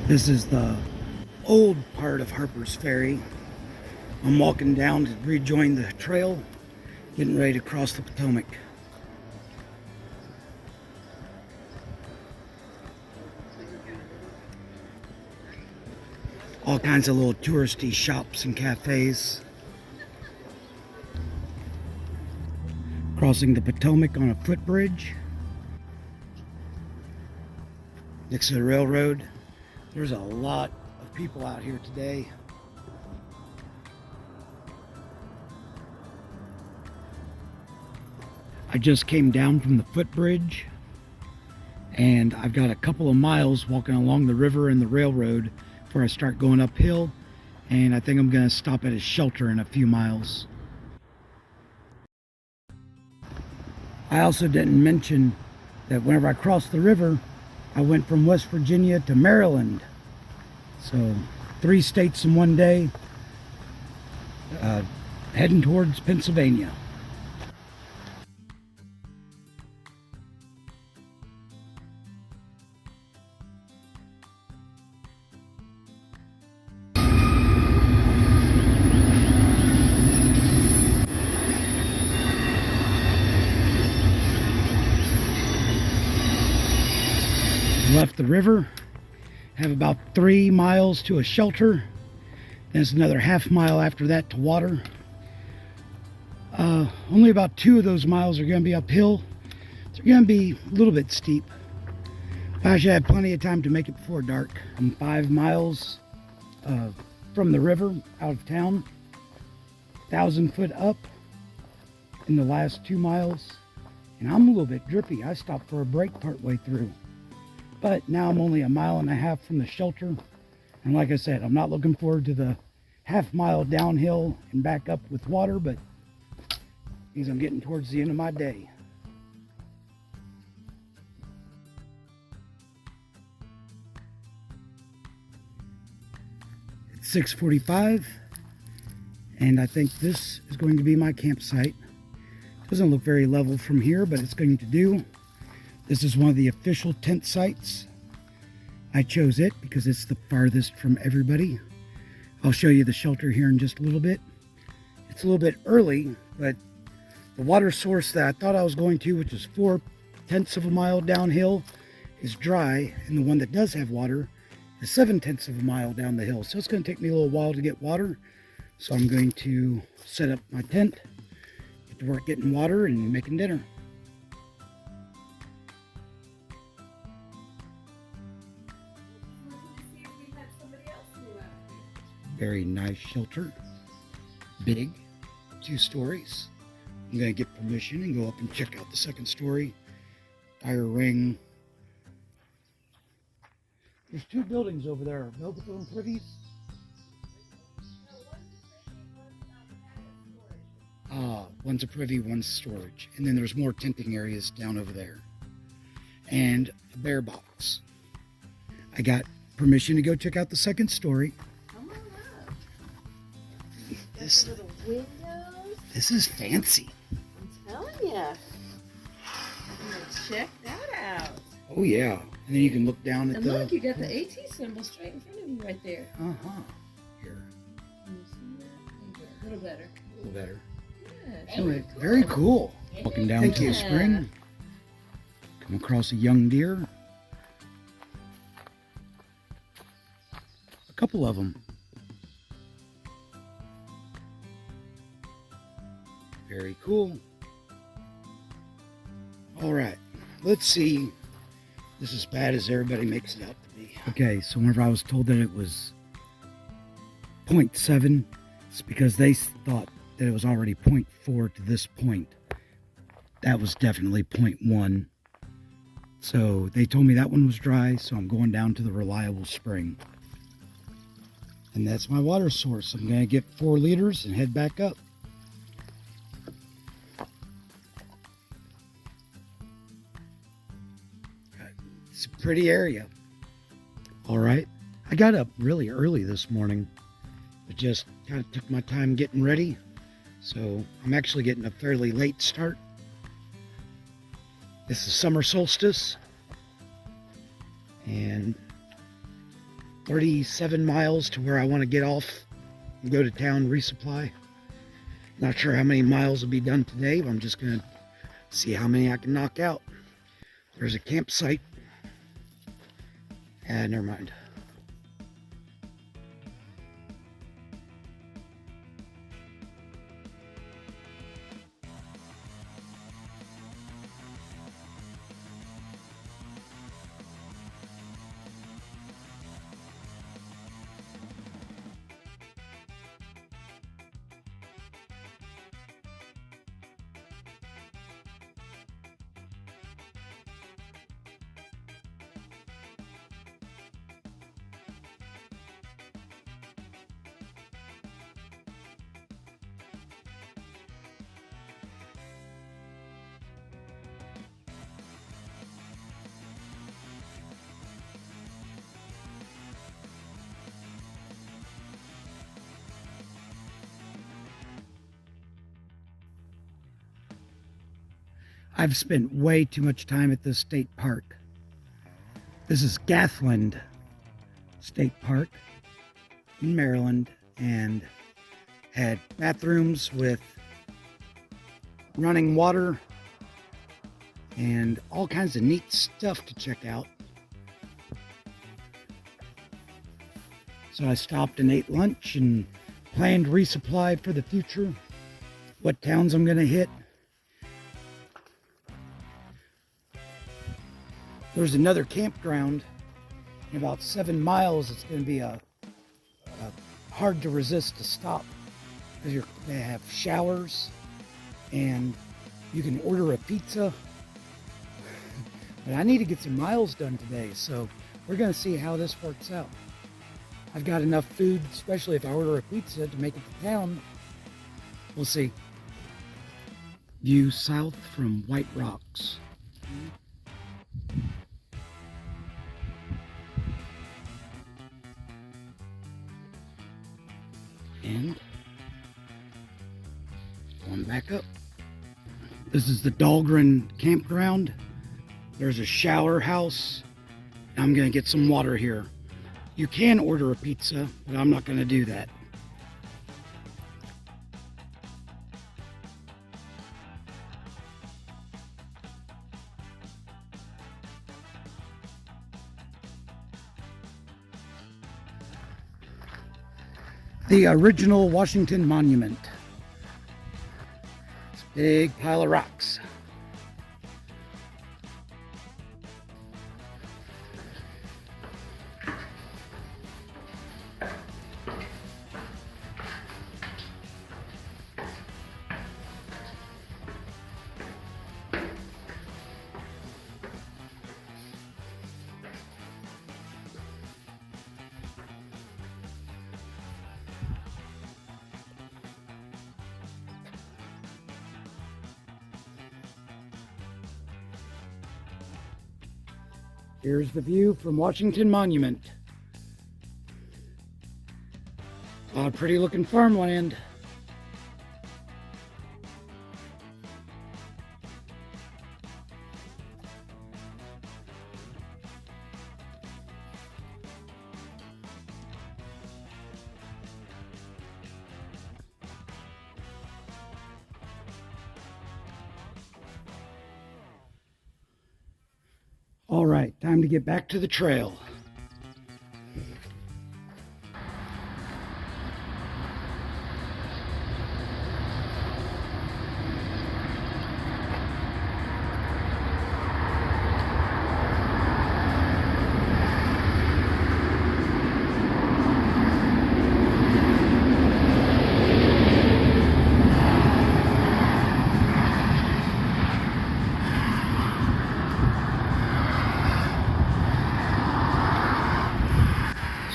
This is the old part of Harper's Ferry. I'm walking down to rejoin the trail, getting ready to cross the Potomac. All kinds of little touristy shops and cafes. Crossing the Potomac on a footbridge next to the railroad. There's a lot of people out here today. I just came down from the footbridge and I've got a couple of miles walking along the river and the railroad before I start going uphill, and I think I'm going to stop at a shelter in a few miles. I also didn't mention that whenever I crossed the river, I went from West Virginia to Maryland. So 3 states in one day, heading towards Pennsylvania. Left the river, have about 3 miles to a shelter, then it's another half mile after that to water. Only about 2 of those miles are going to be uphill. They're going to be a little bit steep. I should have plenty of time to make it before dark. I'm 5 miles from the river out of town, 1,000 foot up in the last 2 miles, and I'm a little bit drippy. I stopped for a break partway through. But now I'm only 1.5 miles from the shelter. And like I said, I'm not looking forward to the half mile downhill and back up with water, but means I'm getting towards the end of my day. It's 6:45, and I think this is going to be my campsite. Doesn't look very level from here, but it's going to do. This is one of the official tent sites. I chose it because it's the farthest from everybody. I'll show you the shelter here in just a little bit. It's a little bit early, but the water source that I thought I was going to, which is 0.4 of a mile downhill, is dry, and the one that does have water is 0.7 of a mile down the hill. So it's going to take me a little while to get water. So I'm going to set up my tent, get to work getting water and making dinner. Very nice shelter, big, 2 stories. I'm going to get permission and go up and check out the 2nd story. Fire ring. There's 2 buildings over there. Both of them privies. One's a privy, one's storage. And then there's more tenting areas down over there. And a bear box. I got permission to go check out the 2nd story. Little windows. This is fancy. I'm telling you. Check that out. Oh yeah. And then you can look down at and the... look, you got the AT symbol straight in front of you right there. Uh-huh. Here. Can you see that? There you go. A little better. A little better. Yeah. Anyway, very cool. Walking down to the spring. Come across a young deer. A couple of them. Very cool. All right, let's see. This is as bad as everybody makes it out to be. Okay, so whenever I was told that it was 0.7, it's because they thought that it was already 0.4 to this point. That was definitely 0.1. So they told me that one was dry, so I'm going down to the reliable spring. And that's my water source. I'm going to get 4 liters and head back up. It's a pretty area. All right. I got up really early this morning, but just kind of took my time getting ready. So I'm actually getting a fairly late start. This is summer solstice. And 37 miles to where I want to get off and go to town resupply. Not sure how many miles will be done today, but I'm just going to see how many I can knock out. There's a campsite. Never mind. I've spent way too much time at this state park. This is Gathland State Park in Maryland, and had bathrooms with running water and all kinds of neat stuff to check out. So I stopped and ate lunch and planned resupply for the future, what towns I'm going to hit. There's another campground in about 7 miles. It's going to be a hard to resist to stop, because they have showers and you can order a pizza. But I need to get some miles done today, so we're going to see how this works out. I've got enough food, especially if I order a pizza, to make it to town. We'll see. View south from White Rocks. And going back up. This is the Dahlgren campground. There's a shower house. I'm going to get some water here. You can order a pizza, but I'm not going to do that. The original Washington Monument. It's a big pile of rocks. Here's the view from Washington Monument. A lot of pretty looking farmland. All right, time to get back to the trail.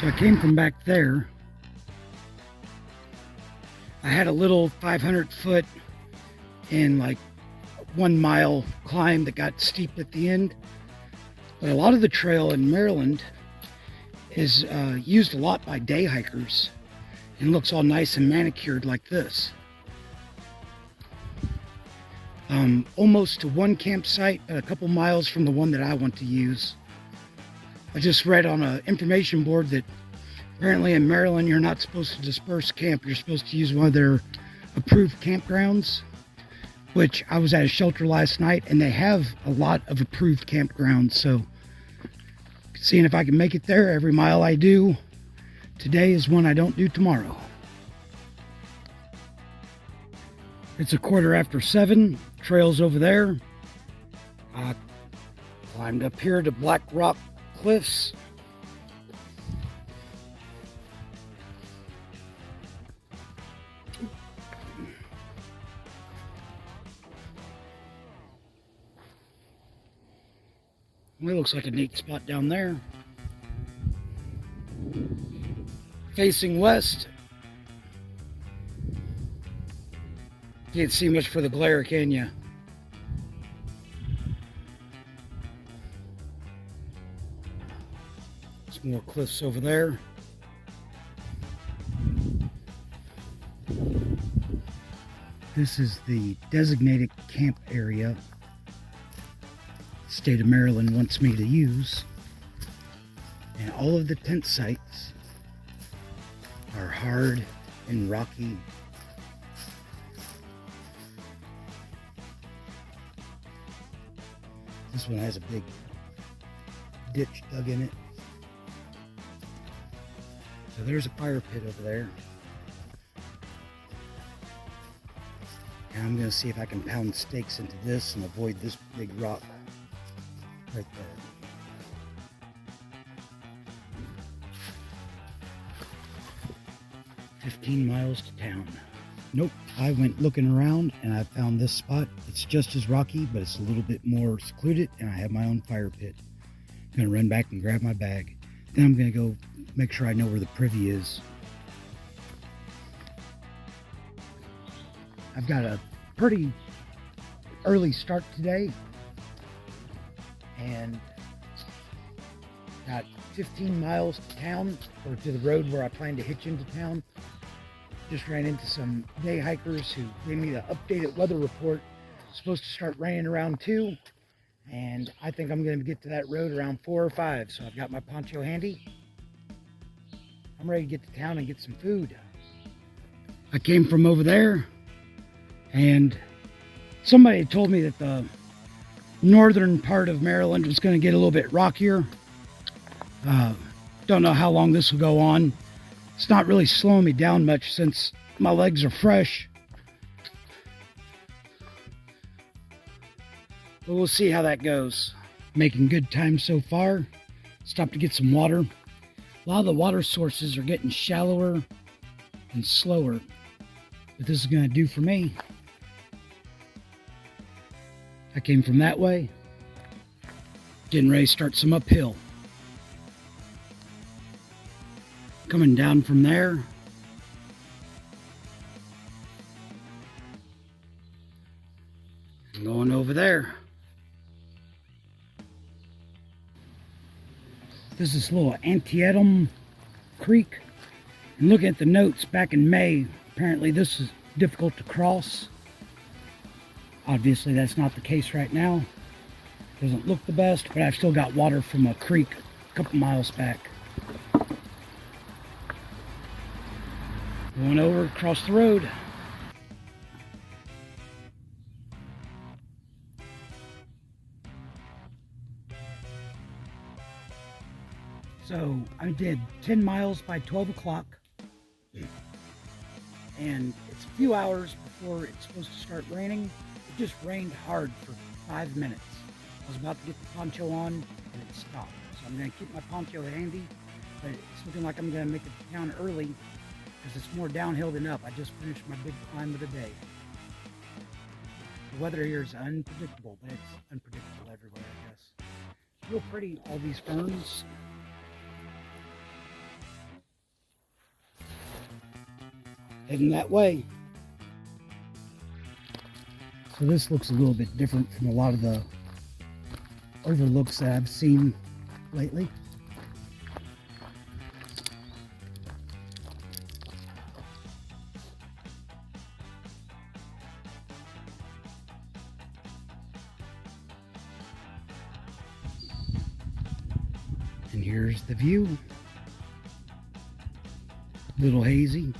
So I came from back there. I had a little 500 foot and like 1 mile climb that got steep at the end. But a lot of the trail in Maryland is used a lot by day hikers and looks all nice and manicured like this. Almost to one campsite, a couple miles from the one that I want to use. I just read on an information board that Apparently in Maryland, you're not supposed to disperse camp. You're supposed to use one of their approved campgrounds, which I was at a shelter last night, and they have a lot of approved campgrounds. So seeing if I can make it there. Every mile I do today is one I don't do tomorrow. It's 7:15. Trail's over there. I climbed up here to Black Rock Cliffs. It looks like a neat spot down there. Facing west. Can't see much for the glare, can you? Some more cliffs over there. This is the designated camp area the state of Maryland wants me to use. And all of the tent sites are hard and rocky. This one has a big ditch dug in it. So there's a fire pit over there. And I'm going to see if I can pound stakes into this and avoid this big rock right there. "15 miles to town." Nope, I went looking around and I found this spot. It's just as rocky, but it's a little bit more secluded, and I have my own fire pit. I'm gonna run back and grab my bag. Then I'm gonna go make sure I know where the privy is. I've got a pretty early start today, and got 15 miles to town, or to the road where I plan to hitch into town. Just ran into some day hikers who gave me the updated weather report. It's supposed to start raining around 2, and I think I'm going to get to that road around 4 or 5. So I've got my poncho handy. I'm ready to get to town and get some food. I came from over there, and somebody told me that the northern part of Maryland was going to get a little bit rockier. Don't know how long this will go on. It's not really slowing me down much since my legs are fresh. But we'll see how that goes. Making good time so far. Stopped to get some water. A lot of the water sources are getting shallower and slower. But this is going to do for me. I came from that way. Getting ready to start some uphill. Coming down from there. Going over there. This is little Antietam Creek. And looking at the notes back in May, apparently this is difficult to cross. Obviously that's not the case right now. Doesn't look the best, but I've still got water from a creek a couple miles back. Going over across the road. So I did 10 miles by 12 o'clock. And it's a few hours before it's supposed to start raining. It just rained hard for 5 minutes. I was about to get the poncho on and it stopped. So I'm going to keep my poncho handy, but it's looking like I'm going to make it to town early because it's more downhill than up. I just finished my big climb of the day. The weather here is unpredictable, but it's unpredictable everywhere, I guess. Real pretty, all these ferns. Heading that way. So this looks a little bit different from a lot of the overlooks that I've seen lately. And here's the view. A little hazy.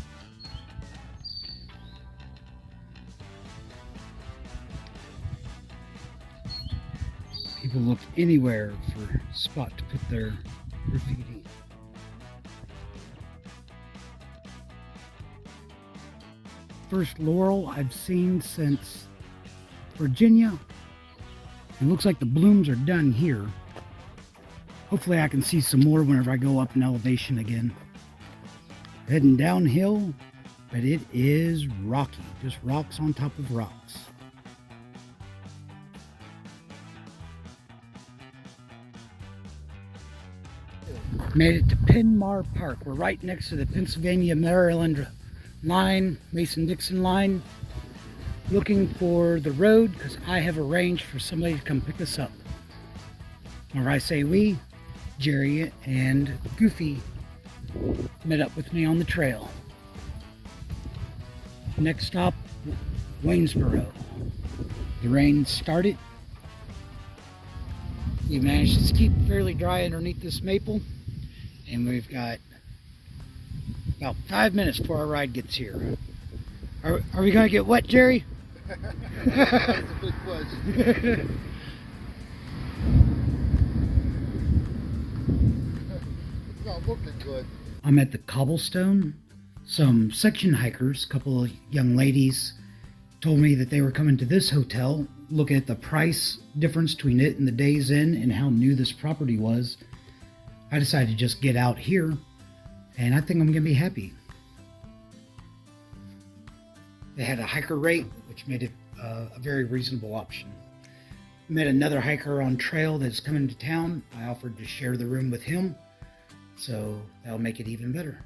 People look anywhere for a spot to put their graffiti. First laurel I've seen since Virginia. It looks like the blooms are done here. Hopefully I can see some more whenever I go up in elevation again. Heading downhill, but it is rocky. Just rocks on top of rocks. Made it to Penmar Park. We're right next to the Pennsylvania-Maryland line, Mason-Dixon line. Looking for the road because I have arranged for somebody to come pick us up. Whenever I say we, Jerry and Goofy met up with me on the trail. Next stop, Waynesboro. The rain started. We managed to keep fairly dry underneath this maple, and we've got about 5 minutes before our ride gets here. Are we going to get wet, Jerry? That's a big question. It's not looking good. I'm at the cobblestone. Some section hikers, a couple of young ladies, told me that they were coming to this hotel, looking at the price difference between it and the Days Inn and how new this property was. I decided to just get out here, and I think I'm going to be happy. They had a hiker rate, which made it a very reasonable option. Met another hiker on trail that's coming to town. I offered to share the room with him, so that'll make it even better.